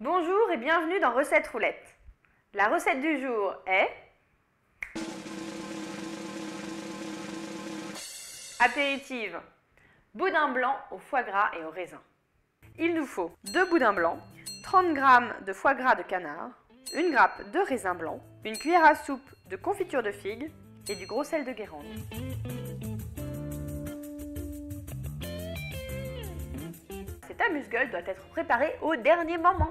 Bonjour et bienvenue dans Recette Roulette. La recette du jour est apéritive, boudin blanc au foie gras et au raisin. Il nous faut 2 boudins blancs, 30 g de foie gras de canard, une grappe de raisin blanc, une cuillère à soupe de confiture de figues et du gros sel de Guérande. Cet amuse-gueule doit être préparé au dernier moment.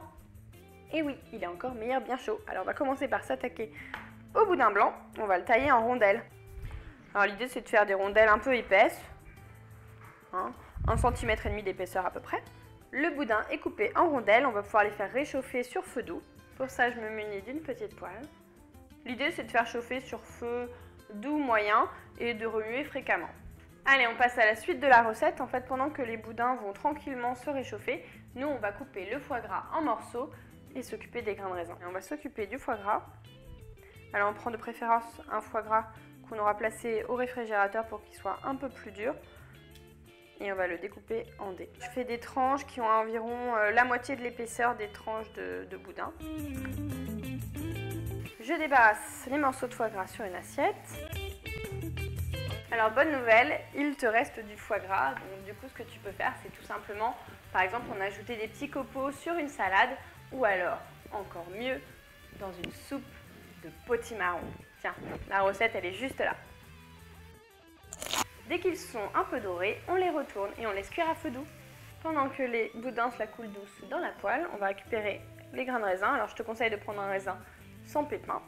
Et oui, il est encore meilleur bien chaud. Alors on va commencer par s'attaquer au boudin blanc. On va le tailler en rondelles. Alors l'idée c'est de faire des rondelles un peu épaisses. 1,5 cm d'épaisseur à peu près. Le boudin est coupé en rondelles. On va pouvoir les faire réchauffer sur feu doux. Pour ça, je me munis d'une petite poêle. L'idée c'est de faire chauffer sur feu doux moyen et de remuer fréquemment. Allez, on passe à la suite de la recette. En fait, pendant que les boudins vont tranquillement se réchauffer, nous on va couper le foie gras en morceaux et s'occuper des grains de raisin. Et on va s'occuper du foie gras. Alors on prend de préférence un foie gras qu'on aura placé au réfrigérateur pour qu'il soit un peu plus dur. Et on va le découper en dés. Je fais des tranches qui ont environ la moitié de l'épaisseur des tranches de boudin. Je débarrasse les morceaux de foie gras sur une assiette. Alors bonne nouvelle, il te reste du foie gras. Donc du coup ce que tu peux faire, c'est tout simplement, par exemple, en ajouter des petits copeaux sur une salade ou alors, encore mieux, dans une soupe de potimarron. Tiens, la recette elle est juste là. Dès qu'ils sont un peu dorés, on les retourne et on laisse cuire à feu doux. Pendant que les boudins se la coulent douce dans la poêle, on va récupérer les grains de raisin. Alors je te conseille de prendre un raisin sans pépins.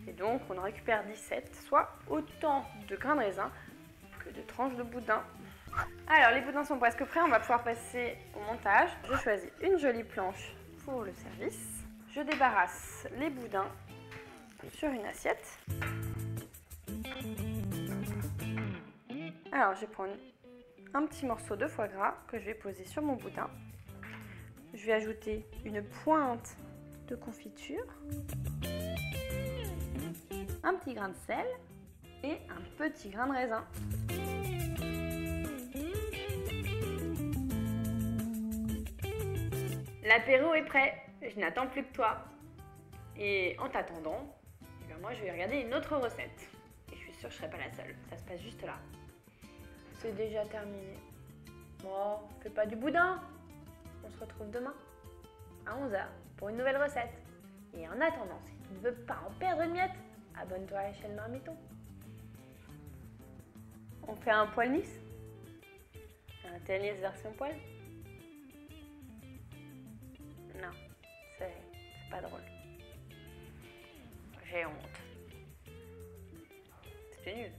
Et donc on en récupère 17, soit autant de grains de raisin que de tranches de boudin. Alors les boudins sont presque prêts, on va pouvoir passer au montage. Je choisis une jolie planche pour le service. Je débarrasse les boudins sur une assiette. Alors je vais prendre un petit morceau de foie gras que je vais poser sur mon boudin. Je vais ajouter une pointe de confiture, un petit grain de sel et un petit grain de raisin. L'apéro est prêt, je n'attends plus que toi. Et en t'attendant, moi je vais regarder une autre recette. Et je suis sûre que je ne serai pas la seule, ça se passe juste là. C'est déjà terminé. Bon, fais pas du boudin. On se retrouve demain à 11 h pour une nouvelle recette. Et en attendant, si tu ne veux pas en perdre une miette, abonne-toi à la chaîne Marmiton. On fait un poil lisse? Un tennis version poil? Non, c'est pas drôle. J'ai honte. C'était nul.